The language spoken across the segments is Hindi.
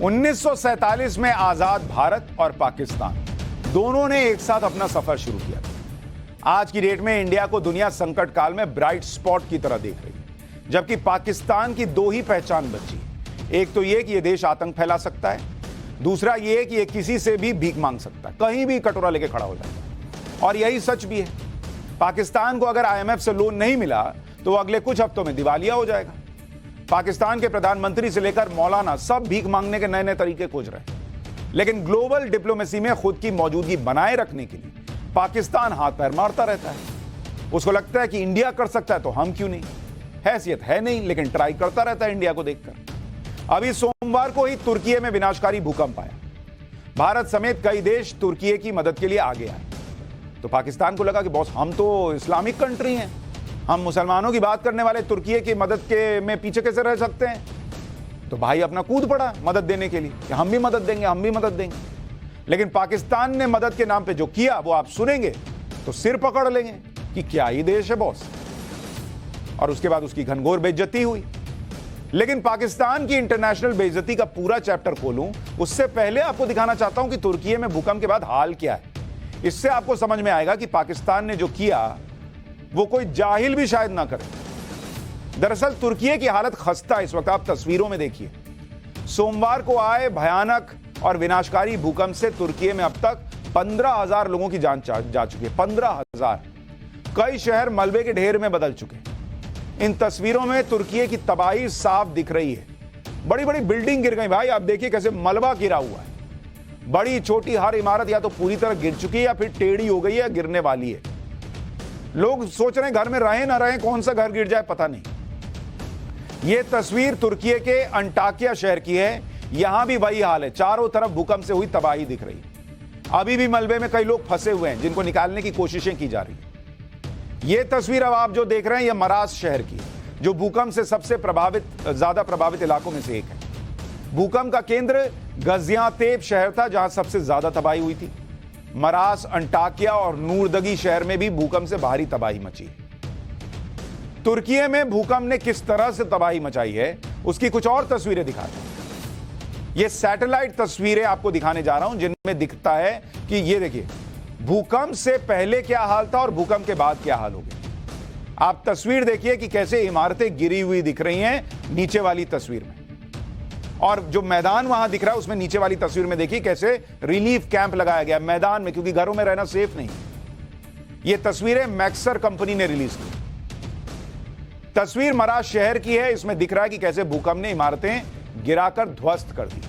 1947 में आजाद भारत और पाकिस्तान दोनों ने एक साथ अपना सफर शुरू किया था। आज की डेट में इंडिया को दुनिया संकट काल में ब्राइट स्पॉट की तरह देख रही है, जबकि पाकिस्तान की दो ही पहचान बची है। एक तो यह कि यह देश आतंक फैला सकता है, दूसरा यह कि यह किसी से भी भीख मांग सकता है, कहीं भी कटोरा लेके खड़ा हो जाता है। और यही सच भी है। पाकिस्तान को अगर IMF से लोन नहीं मिला तो वो अगले कुछ हफ्तों में दिवालिया हो जाएगा। पाकिस्तान के प्रधानमंत्री से लेकर मौलाना सब भीख मांगने के नए नए तरीके खोज रहे हैं। लेकिन ग्लोबल डिप्लोमेसी में खुद की मौजूदगी बनाए रखने के लिए पाकिस्तान हाथ पैर मारता रहता है। उसको लगता है कि इंडिया कर सकता है तो हम क्यों नहीं। हैसियत है नहीं, लेकिन ट्राई करता रहता है इंडिया को देखकर। अभी सोमवार को ही तुर्की में विनाशकारी भूकंप आया। भारत समेत कई देश तुर्की की मदद के लिए आगे आए। तो पाकिस्तान को लगा कि बॉस, हम तो इस्लामिक कंट्री हैं, हम मुसलमानों की बात करने वाले तुर्की की मदद के में पीछे कैसे रह सकते हैं। तो भाई अपना कूद पड़ा मदद देने के लिए कि हम भी मदद देंगे, हम भी मदद देंगे। लेकिन पाकिस्तान ने मदद के नाम पे जो किया वो आप सुनेंगे तो सिर पकड़ लेंगे कि क्या ही देश है बॉस। और उसके बाद उसकी घनघोर बेइज्जती हुई। लेकिन पाकिस्तान की इंटरनेशनल बेइज्जती का पूरा चैप्टर खोलूं उससे पहले आपको दिखाना चाहता हूं कि तुर्की में भूकंप के बाद हाल क्या है। इससे आपको समझ में आएगा कि पाकिस्तान ने जो किया वो कोई जाहिल भी शायद ना करे। दरअसल तुर्की की हालत खस्ता है इस वक्त। आप तस्वीरों में देखिए, सोमवार को आए भयानक और विनाशकारी भूकंप से तुर्की में अब तक 15,000 लोगों की जान जा चुकी है। 15,000। कई शहर मलबे के ढेर में बदल चुके हैं। इन तस्वीरों में तुर्की की तबाही साफ दिख रही है। बड़ी बड़ी बिल्डिंग गिर गई भाई, आप देखिए कैसे मलबा गिरा हुआ है। बड़ी छोटी हर इमारत या तो पूरी तरह गिर चुकी है या फिर टेढ़ी हो गई है, गिरने वाली है। लोग सोच रहे हैं घर में रहें ना रहें, कौन सा घर गिर जाए पता नहीं। यह तस्वीर तुर्की के अंटाकिया शहर की है। यहां भी वही हाल है, चारों तरफ भूकंप से हुई तबाही दिख रही है। अभी भी मलबे में कई लोग फंसे हुए हैं जिनको निकालने की कोशिशें की जा रही है। यह तस्वीर अब आप जो देख रहे हैं यह मरास शहर की है, जो भूकंप से सबसे ज्यादा प्रभावित इलाकों में से एक है। भूकंप का केंद्र गाजियातेप शहर था जहां सबसे ज्यादा तबाही हुई थी। मरास, अंटाकिया और नूरदगी शहर में भी भूकंप से भारी तबाही मची। तुर्की में भूकंप ने किस तरह से तबाही मचाई है उसकी कुछ और तस्वीरें दिखाते हैं। ये सैटेलाइट तस्वीरें आपको दिखाने जा रहा हूं जिनमें दिखता है कि ये देखिए भूकंप से पहले क्या हाल था और भूकंप के बाद क्या हाल हो गया। आप तस्वीर देखिए कि कैसे इमारतें गिरी हुई दिख रही हैं नीचे वाली तस्वीर में, और जो मैदान वहां दिख रहा है उसमें नीचे वाली तस्वीर में देखिए कैसे रिलीफ कैंप लगाया गया मैदान में, क्योंकि घरों में रहना सेफ नहीं। ये तस्वीरें मैक्सर कंपनी ने रिलीज की। तस्वीर मरास शहर की है। इसमें दिख रहा है कि कैसे भूकंप ने इमारतें गिराकर ध्वस्त कर दी।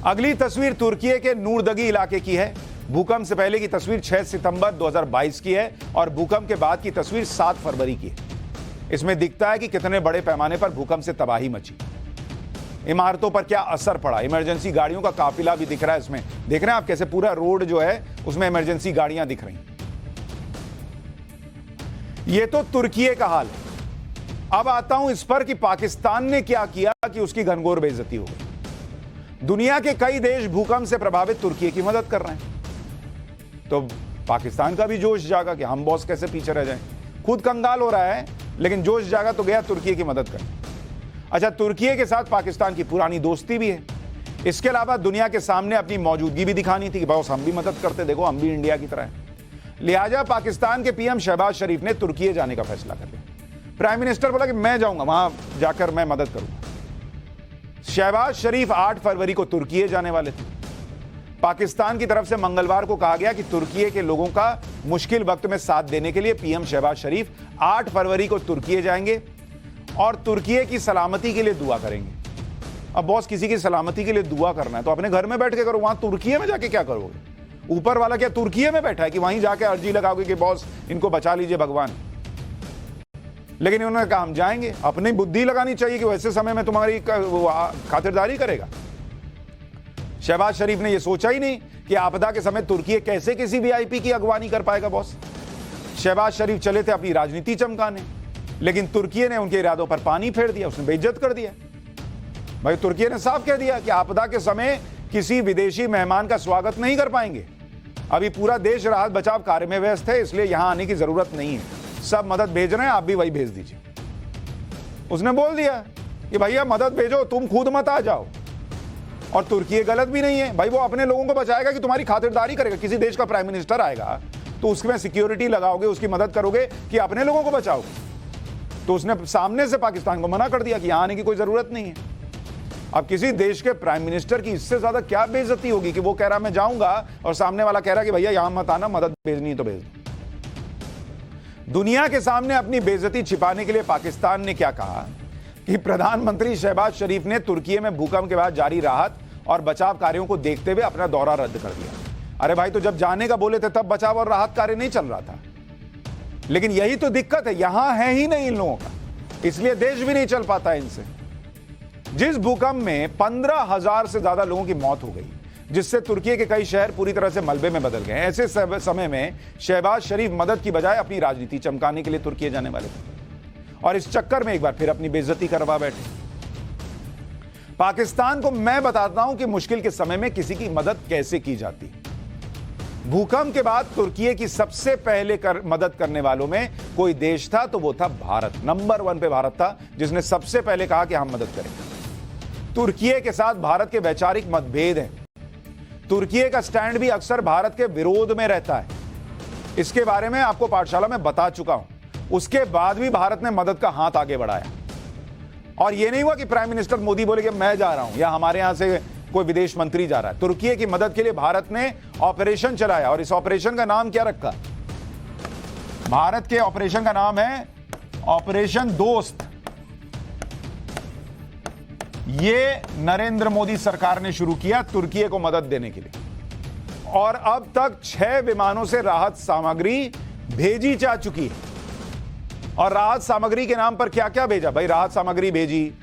अगली तस्वीर तुर्की के नूरदगी इलाके की है। भूकंप से पहले की तस्वीर 6 सितंबर 2022 की है और भूकंप के बाद की तस्वीर 7 फरवरी की है। इसमें दिखता है कि कितने बड़े पैमाने पर भूकंप से तबाही मची, इमारतों पर क्या असर पड़ा। इमरजेंसी गाड़ियों का काफिला भी दिख रहा है। इसमें देख रहे हैं आप कैसे पूरा रोड जो है उसमें इमरजेंसी गाड़ियां दिख रही हैं। यह तो तुर्की का हाल है। अब आता हूं इस पर कि पाकिस्तान ने क्या किया कि उसकी घनघोर बेइज्जती हो गई। दुनिया के कई देश भूकंप से प्रभावित तुर्की की मदद कर रहे हैं, तो पाकिस्तान का भी जोश जागा कि हम बॉस कैसे पीछे रह जाएं। खुद कंगाल हो रहा है लेकिन जोश जागा तो गया तुर्की की मदद कर। अच्छा, तुर्की के साथ पाकिस्तान की पुरानी दोस्ती भी है। इसके अलावा दुनिया के सामने अपनी मौजूदगी भी दिखानी थी कि बॉस हम भी मदद करते, देखो हम भी इंडिया की तरह हैं। लिहाजा पाकिस्तान के PM शहबाज शरीफ ने तुर्की जाने का फैसला कर लिया। प्राइम मिनिस्टर बोला कि मैं जाऊंगा, वहां जाकर मैं मदद करूंगा। शहबाज शरीफ 8 फरवरी को तुर्की जाने वाले थे। पाकिस्तान की तरफ से मंगलवार को कहा गया कि तुर्की के लोगों का मुश्किल वक्त में साथ देने के लिए PM शहबाज शरीफ 8 फरवरी को तुर्की जाएंगे और तुर्की की सलामती के लिए दुआ करेंगे। अब बॉस, किसी की सलामती के लिए दुआ करना है तो अपने घर में बैठ के करो, वहां तुर्की में जाके क्या करोगे। ऊपर वाला क्या तुर्की में बैठा है कि वहीं जाके अर्जी लगाओगे कि बॉस इनको बचा लीजिए भगवान। लेकिन उन्होंने कहा हम जाएंगे। अपनी बुद्धि लगानी चाहिए कि वैसे समय में तुम्हारी खातिरदारी करेगा। शहबाज शरीफ ने यह सोचा ही नहीं कि आपदा के समय तुर्की कैसे किसी VIP की अगवानी कर पाएगा बॉस। शहबाज शरीफ चले थे अपनी राजनीति चमकाने, लेकिन तुर्की ने उनके इरादों पर पानी फेर दिया, उसने बेइज्जत कर दिया। भाई तुर्की ने साफ कह दिया कि आपदा के समय किसी विदेशी मेहमान का स्वागत नहीं कर पाएंगे। अभी पूरा देश राहत बचाव कार्य में व्यस्त है, इसलिए यहां आने की जरूरत नहीं है। सब मदद भेज रहे हैं, आप भी वही भेज दीजिए। उसने बोल दिया कि भैया मदद भेजो, तुम खुद मत आ जाओ। और तुर्की गलत भी नहीं है भाई, वो अपने लोगों को बचाएगा कि तुम्हारी खातिरदारी करेगा। किसी देश का प्राइम मिनिस्टर आएगा तो उसमें सिक्योरिटी लगाओगे, उसकी मदद करोगे कि अपने लोगों को बचाओगे। तो उसने सामने से पाकिस्तान को मना कर दिया कि यहां आने की कोई जरूरत नहीं है। अब किसी देश के प्राइम मिनिस्टर की इससे ज्यादा क्या बेइज्जती होगी कि वो कह रहा मैं जाऊंगा और सामने वाला कह रहा कि भैया यहां मत आना, मदद भेजनी तो भेज दो। दुनिया के सामने अपनी बेइज्जती छिपाने के लिए पाकिस्तान ने क्या कहा कि प्रधानमंत्री शहबाज शरीफ ने तुर्की में भूकंप के बाद जारी राहत और बचाव कार्यों को देखते हुए अपना दौरा रद्द कर दिया। अरे भाई, तो जब जाने का बोले थे तब बचाव और राहत कार्य नहीं चल रहा था। लेकिन यही तो दिक्कत है, यहां है ही नहीं इन लोगों का, इसलिए देश भी नहीं चल पाता इनसे। जिस भूकंप में 15,000 से ज्यादा लोगों की मौत हो गई, जिससे तुर्की के कई शहर पूरी तरह से मलबे में बदल गए, ऐसे समय में शहबाज शरीफ मदद की बजाय अपनी राजनीति चमकाने के लिए तुर्की जाने वाले थे और इस चक्कर में एक बार फिर अपनी बेइज्जती करवा बैठे। पाकिस्तान को मैं बताता हूं कि मुश्किल के समय में किसी की मदद कैसे की जाती है। भूकंप के बाद तुर्की की सबसे पहले मदद करने वालों में कोई देश था तो वो था भारत। नंबर 1 पे भारत था, जिसने सबसे पहले कहा कि हम मदद करेंगे। तुर्की के साथ भारत के वैचारिक मतभेद हैं। तुर्की का स्टैंड भी अक्सर भारत के विरोध में रहता है। इसके बारे में आपको पाठशाला में बता चुका हूं। उसके बाद भी भारत ने मदद का हाथ आगे बढ़ाया और यह नहीं हुआ कि प्राइम मिनिस्टर मोदी बोले कि मैं जा रहा हूं या हमारे यहां से कोई विदेश मंत्री जा रहा है। तुर्की की मदद के लिए भारत ने ऑपरेशन चलाया और इस ऑपरेशन का नाम क्या रखा? भारत के ऑपरेशन का नाम है ऑपरेशन दोस्त। ये नरेंद्र मोदी सरकार ने शुरू किया तुर्की को मदद देने के लिए और अब तक 6 विमानों से राहत सामग्री भेजी जा चुकी है। और राहत सामग्री के नाम पर क्या क्या भेजा भाई? राहत सामग्री भेजी,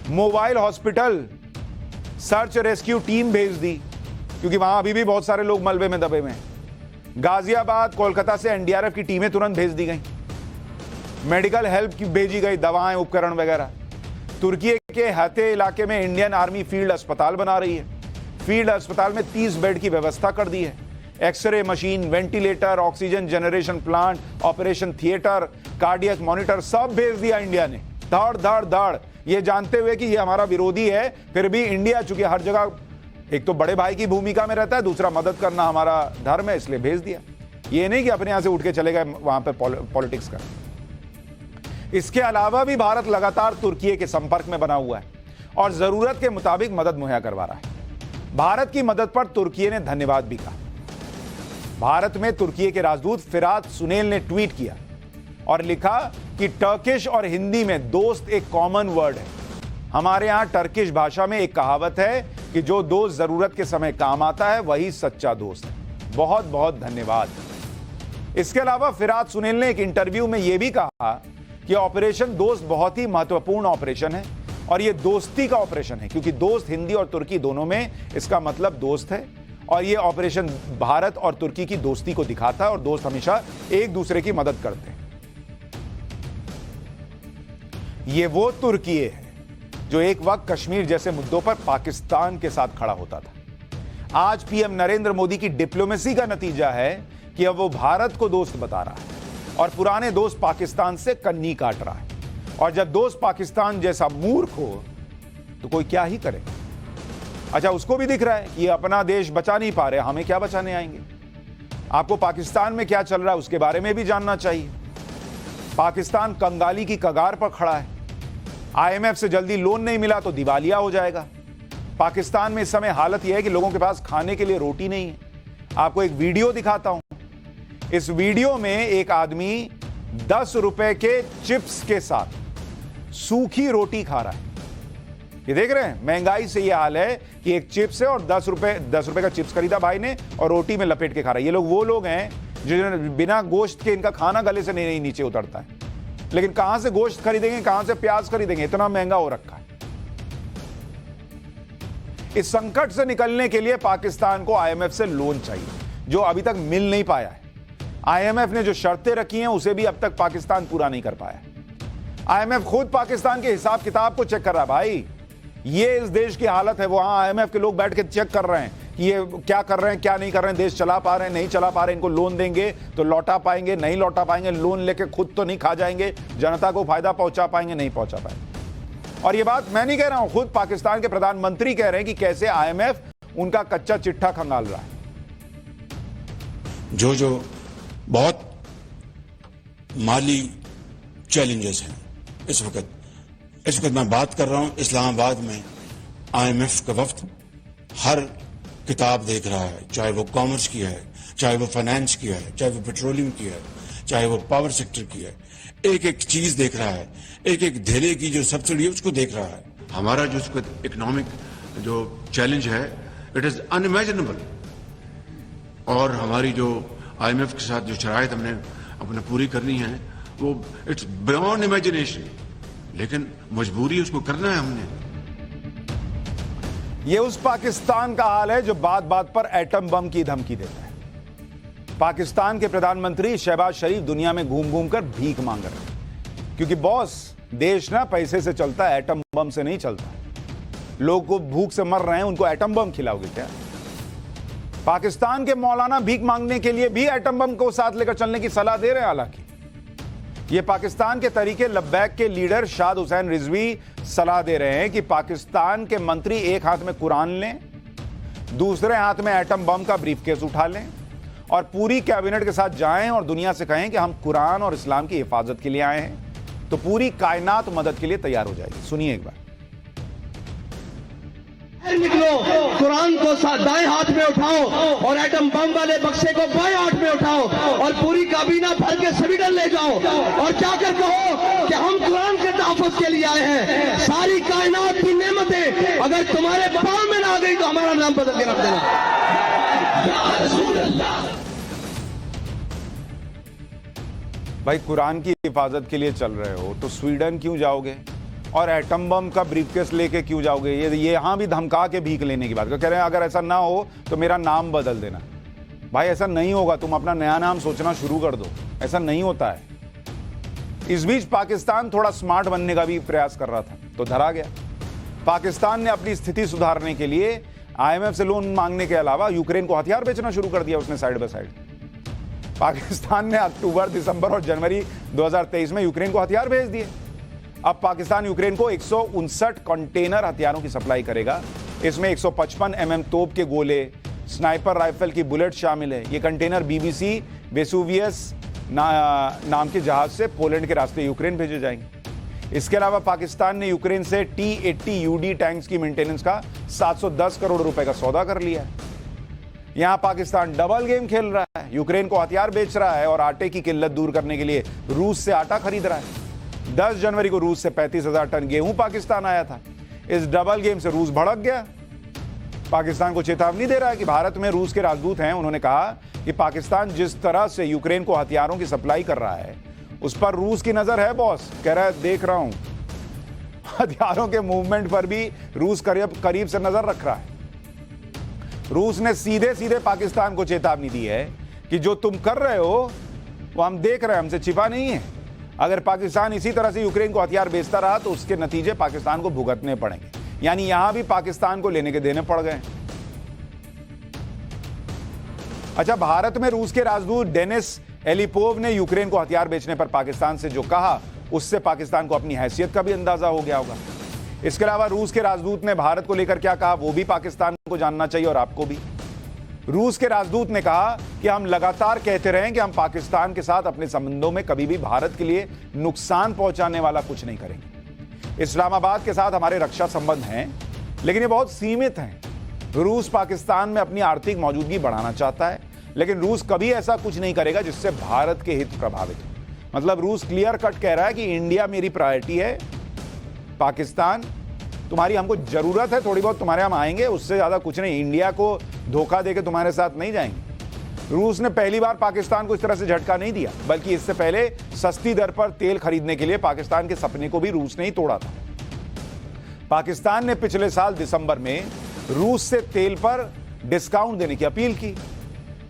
mobile hospital, search rescue team भेज दी क्योंकि वहां अभी भी बहुत सारे लोग मलबे में दबे हुए हैं। गाजियाबाद, कोलकाता से एनडीआरएफ की टीमें तुरंत भेज दी गई। मेडिकल हेल्प की भेजी गई, दवाएं, उपकरण वगैरह। तुर्की के हते इलाके में इंडियन आर्मी फील्ड अस्पताल बना रही है। फील्ड अस्पताल में 30 बेड की व्यवस्था कर दी है। X-ray machine, ventilator, oxygen generation plant, operation theatre, cardiac monitor सब भेज दिया इंडिया ने। धड़ धड़ धड़, ये जानते हुए कि ये हमारा विरोधी है, फिर भी इंडिया चूंकि हर जगह एक तो बड़े भाई की भूमिका में रहता है, दूसरा मदद करना हमारा धर्म है, इसलिए भेज दिया। ये नहीं कि अपने यहां से उठ के चले गए वहां पर पॉलिटिक्स कर। इसके अलावा भी भारत लगातार तुर्की के संपर्क में बना हुआ है और जरूरत के मुताबिक मदद मुहैया करवा रहा है। भारत की मदद पर तुर्की ने धन्यवाद भी कहा। भारत में तुर्की के राजदूत फिरात सुनेल ने ट्वीट किया और लिखा कि टर्किश और हिंदी में दोस्त एक कॉमन वर्ड है। हमारे यहां टर्किश भाषा में एक कहावत है कि जो दोस्त जरूरत के समय काम आता है वही सच्चा दोस्त है। बहुत बहुत धन्यवाद। इसके अलावा फिरात सुनेल ने एक इंटरव्यू में यह भी कहा कि ऑपरेशन दोस्त बहुत ही महत्वपूर्ण ऑपरेशन है और यह दोस्ती का ऑपरेशन है क्योंकि दोस्त हिंदी और तुर्की दोनों में इसका मतलब दोस्त है और यह ऑपरेशन भारत और तुर्की की दोस्ती को दिखाता है और दोस्त हमेशा एक दूसरे की मदद करते हैं। यह वो तुर्की है जो एक वक्त कश्मीर जैसे मुद्दों पर पाकिस्तान के साथ खड़ा होता था। आज पीएम नरेंद्र मोदी की डिप्लोमेसी का नतीजा है कि अब वो भारत को दोस्त बता रहा है और पुराने दोस्त पाकिस्तान से कन्नी काट रहा है। और जब दोस्त पाकिस्तान जैसा मूर्ख हो तो कोई क्या ही करे। अच्छा, उसको भी दिख रहा है कि ये अपना देश बचा नहीं पा रहे, हमें क्या बचाने आएंगे। आपको पाकिस्तान में क्या चल रहा है उसके बारे में भी जानना चाहिए। पाकिस्तान कंगाली की कगार पर खड़ा है। आईएमएफ से जल्दी लोन नहीं मिला तो दिवालिया हो जाएगा। पाकिस्तान में इस समय हालत यह है कि लोगों के पास खाने के लिए रोटी नहीं है। आपको एक वीडियो दिखाता हूं। इस वीडियो में एक आदमी 10 रुपए के चिप्स के साथ सूखी रोटी खा रहा है। ये देख रहे हैं, महंगाई से ये हाल है कि एक चिप्स है और 10 रुपए का चिप्स खरीदा भाई ने और रोटी में लपेट के खा रहा है। ये लोग वो लोग हैं जो बिना गोश्त के इनका खाना गले से नहीं नीचे उतरता है। लेकिन कहां से गोश्त खरीदेंगे, कहां से प्याज खरीदेंगे, इतना महंगा हो रखा है। इस संकट से निकलने के लिए पाकिस्तान को आईएमएफ से लोन चाहिए जो अभी तक मिल नहीं पाया है। आईएमएफ ने जो शर्तें रखी हैं उसे भी अब तक पाकिस्तान पूरा नहीं कर पाया। आईएमएफ खुद पाकिस्तान के हिसाब किताब को चेक कर रहा है। भाई, ये इस देश की हालत है, वहां आईएमएफ के लोग बैठ के चेक कर रहे हैं कि ये क्या कर रहे हैं, क्या नहीं कर रहे हैं, देश चला पा रहे हैं, नहीं चला पा रहे हैं, इनको लोन देंगे तो लौटा पाएंगे, नहीं लौटा पाएंगे, लोन लेके खुद तो नहीं खा जाएंगे, जनता को फायदा पहुंचा पाएंगे, नहीं पहुंचा पाएंगे। और ये बात मैं नहीं कह रहा हूं, खुद पाकिस्तान के प्रधानमंत्री कह रहे हैं कि कैसे आईएमएफ उनका कच्चा चिट्ठा खंगाल रहा है। जो बहुत माली चैलेंजेस हैं इस वक्त मैं बात कर रहा हूं, इस्लामाबाद में आईएमएफ का वफ्द हर किताब देख रहा है, चाहे वो कॉमर्स की है, चाहे वो फाइनेंस की है, चाहे वो पेट्रोलियम की है, चाहे वो पावर सेक्टर की है, एक एक चीज देख रहा है, एक एक धेले की जो सब्सिडी है उसको देख रहा है। हमारा जो इकोनॉमिक जो चैलेंज है इट इज अनइमेजिनेबल, और हमारी जो आईएमएफ के साथ जो शराइत हमने अपने पूरी करनी है वो इट्स बियॉन्ड इमेजिनेशन, लेकिन मजबूरी उसको करना है हमने। ये उस पाकिस्तान का हाल है जो बात बात पर एटम बम की धमकी देता है। पाकिस्तान के प्रधानमंत्री शहबाज शरीफ दुनिया में घूम घूम कर भीख मांग रहे हैं, क्योंकि बॉस देश ना पैसे से चलता है, एटम बम से नहीं चलता। लोग को भूख से मर रहे हैं, उनको एटम बम खिलाओगे क्या? पाकिस्तान के मौलाना भीख मांगने के लिए भी एटम बम को साथ लेकर चलने की सलाह दे रहे हैं। हालांकि ये पाकिस्तान के तरीके लब्बैक के लीडर शाद हुसैन रिजवी सलाह दे रहे हैं कि पाकिस्तान के मंत्री एक हाथ में कुरान लें, दूसरे हाथ में एटम बम का ब्रीफकेस उठा लें और पूरी कैबिनेट के साथ जाएं और दुनिया से कहें कि हम कुरान और इस्लाम की हिफाजत के लिए आए हैं, तो पूरी कायनात मदद के लिए तैयार हो जाएगी। सुनिए एक बार। निकलो, कुरान को दाएं हाथ में उठाओ और एटम बम वाले बक्से को बाएं हाथ में उठाओ और पूरी काबीना भर के स्वीडन ले जाओ और जाकर कहो कि हम कुरान के तहफ़्फ़ुज़ के लिए आए हैं। सारी कायनात की नेमतें अगर तुम्हारे पाँव में ना आ गई तो हमारा नाम बदल के रख देना। भाई कुरान की हिफाजत के लिए चल रहे हो तो स्वीडन क्यों जाओगे और एटम बम का ब्रीफकेस लेके क्यों जाओगे? ये यहां भी धमका के भीख लेने की बात कह रहे हैं। अगर ऐसा ना हो तो मेरा नाम बदल देना। भाई ऐसा नहीं होगा, तुम अपना नया नाम सोचना शुरू कर दो, ऐसा नहीं होता है। इस बीच पाकिस्तान थोड़ा स्मार्ट बनने का भी प्रयास कर रहा था तो धरा गया। पाकिस्तान ने अपनी स्थिति सुधारने के लिए आईएमएफ से लोन मांगने के अलावा यूक्रेन को हथियार बेचना शुरू कर दिया उसने साइड बाय साइड। पाकिस्तान ने अक्टूबर, दिसंबर और जनवरी 2023 में यूक्रेन को हथियार भेज दिए। अब पाकिस्तान यूक्रेन को 159 कंटेनर हथियारों की सप्लाई करेगा। इसमें 155 mm तोप के गोले, स्नाइपर राइफल की बुलेट शामिल है। ये कंटेनर BBC वेसुवियस नाम के जहाज से पोलैंड के रास्ते यूक्रेन भेजे जाएंगे। इसके अलावा पाकिस्तान ने यूक्रेन से T-80 UD टैंक्स की मेंटेनेंस का 710 करोड़ रुपए का सौदा कर लिया है। यहां पाकिस्तान डबल गेम खेल रहा है, यूक्रेन को हथियार बेच रहा है और आटे की किल्लत दूर करने के लिए रूस से आटा खरीद रहा है। 10 जनवरी को रूस से 35,000 टन गेहूं पाकिस्तान आया था। इस डबल गेम से रूस भड़क गया। पाकिस्तान को चेतावनी दे रहा है कि भारत में रूस के राजदूत हैं। उन्होंने कहा कि पाकिस्तान जिस तरह से यूक्रेन को हथियारों की सप्लाई कर रहा है उस पर रूस की नजर है बॉस। कह रहा है देख रहा हूं, हथियारों के मूवमेंट पर भी रूस करीब से नजर रख रहा है। रूस ने सीधे सीधे पाकिस्तान को चेतावनी दी है कि जो तुम कर रहे हो वो हम देख रहे हैं, हमसे छिपा नहीं है। अगर पाकिस्तान इसी तरह से यूक्रेन को हथियार बेचता रहा तो उसके नतीजे पाकिस्तान को भुगतने पड़ेंगे। यानी यहां भी पाकिस्तान को लेने के देने पड़ गए। अच्छा, भारत में रूस के राजदूत डेनिस एलिपोव ने यूक्रेन को हथियार बेचने पर पाकिस्तान से जो कहा उससे पाकिस्तान को अपनी हैसियत का भी अंदाजा हो गया होगा। इसके अलावा रूस के राजदूत ने भारत को लेकर क्या कहा वो भी पाकिस्तान को जानना चाहिए और आपको भी। रूस के राजदूत ने कहा कि हम लगातार कहते रहे कि हम पाकिस्तान के साथ अपने संबंधों में कभी भी भारत के लिए नुकसान पहुंचाने वाला कुछ नहीं करेंगे। इस्लामाबाद के साथ हमारे रक्षा संबंध हैं, लेकिन ये बहुत सीमित हैं। रूस पाकिस्तान में अपनी आर्थिक मौजूदगी बढ़ाना चाहता है, लेकिन रूस कभी ऐसा कुछ नहीं करेगा जिससे भारत के हित प्रभावित हो। मतलब रूस क्लियर कट कह रहा है कि इंडिया मेरी प्रायोरिटी है, पाकिस्तान तुम्हारी हमको जरूरत है, थोड़ी बहुत तुम्हारे हम आएंगे, उससे ज्यादा कुछ नहीं। इंडिया को धोखा देके तुम्हारे साथ नहीं जाएंगे। रूस ने पहली बार पाकिस्तान को इस तरह से झटका नहीं दिया, बल्कि इससे पहले सस्ती दर पर तेल खरीदने के लिए पाकिस्तान के सपने को भी रूस ने ही तोड़ा था। पाकिस्तान ने पिछले साल दिसंबर में रूस से तेल पर डिस्काउंट देने की अपील की।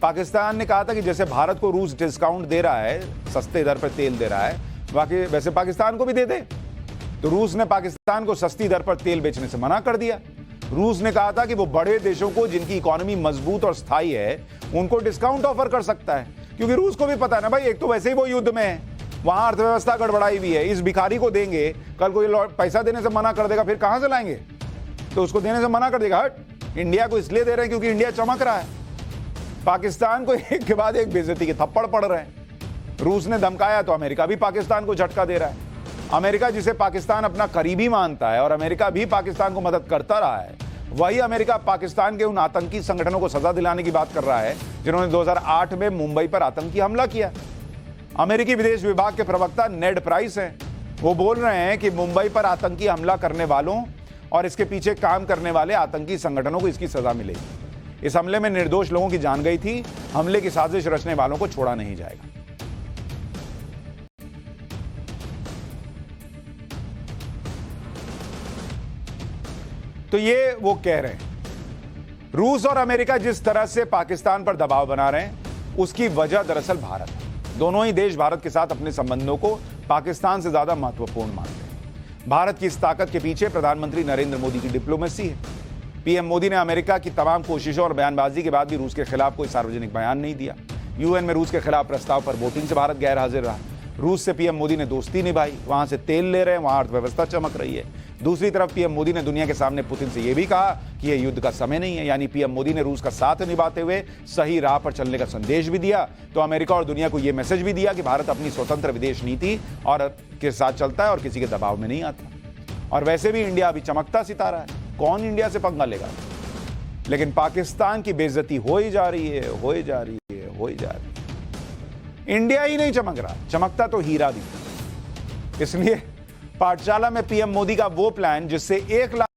पाकिस्तान ने कहा था कि जैसे भारत को रूस डिस्काउंट दे रहा है, सस्ते दर पर तेल दे रहा है, बाकी वैसे पाकिस्तान को भी दे दे। तो रूस ने पाकिस्तान को सस्ती दर पर तेल बेचने से मना कर दिया। रूस ने कहा था कि वो बड़े देशों को जिनकी इकोनॉमी मजबूत और स्थायी है उनको डिस्काउंट ऑफर कर सकता है, क्योंकि रूस को भी पता है ना भाई, एक तो वैसे ही वो युद्ध में है, वहां अर्थव्यवस्था गड़बड़ाई हुई है। इस भिखारी को देंगे, कल को ये पैसा देने से मना कर देगा, फिर कहां से लाएंगे? तो उसको देने से मना कर देगा। हट, इंडिया को इसलिए दे रहे हैं क्योंकि इंडिया चमक रहा है। पाकिस्तान को एक के बाद एक बेइज्जती के थप्पड़ पड़ रहे हैं। रूस ने धमकाया तो अमेरिका भी पाकिस्तान को झटका दे रहा है। अमेरिका जिसे पाकिस्तान अपना करीबी मानता है और अमेरिका भी पाकिस्तान को मदद करता रहा है, वही अमेरिका पाकिस्तान के उन आतंकी संगठनों को सजा दिलाने की बात कर रहा है जिन्होंने 2008 में मुंबई पर आतंकी हमला किया। अमेरिकी विदेश विभाग के प्रवक्ता नेड प्राइस हैं, वो बोल रहे हैं कि मुंबई पर आतंकी हमला करने वालों और इसके पीछे काम करने वाले आतंकी संगठनों को इसकी सजा मिलेगी। इस हमले में निर्दोष लोगों की जान गई थी, हमले की साजिश रचने वालों को छोड़ा नहीं जाएगा। तो ये वो कह रहे हैं। रूस और अमेरिका जिस तरह से पाकिस्तान पर दबाव बना रहे हैं, उसकी वजह दरअसल भारत है। दोनों ही देश भारत के साथ अपने संबंधों को पाकिस्तान से ज्यादा महत्वपूर्ण मानते हैं। भारत की इस ताकत के पीछे प्रधानमंत्री नरेंद्र मोदी की डिप्लोमेसी है। पीएम मोदी ने अमेरिका की तमाम कोशिशों और बयानबाजी के बाद भी रूस के खिलाफ कोई सार्वजनिक बयान नहीं दिया। यूएन में रूस के खिलाफ प्रस्ताव पर वोटिंग से भारत गैर हाजिर रहा। रूस से पीएम मोदी ने दोस्ती निभाई, वहां से तेल ले रहे हैं, वहां अर्थव्यवस्था चमक रही है। दूसरी तरफ पीएम मोदी ने दुनिया के सामने पुतिन से यह भी कहा कि यह युद्ध का समय नहीं है, यानी पीएम मोदी ने रूस का साथ निभाते हुए सही राह पर चलने का संदेश भी दिया। तो अमेरिका और दुनिया को यह मैसेज भी दिया कि भारत अपनी स्वतंत्र विदेश नीति और के साथ चलता है और किसी के दबाव में नहीं आता। और वैसे भी इंडिया अभी चमकता सितारा है, कौन इंडिया से पंगा लेगा? लेकिन पाकिस्तान की बेइज्जती हो ही जा रही है, हो ही जा रही है, हो ही जा रही है। इंडिया ही नहीं चमक रहा, चमकता तो हीरा भी। इसलिए पाठशाला में पीएम मोदी का वो प्लान जिससे 1 लाख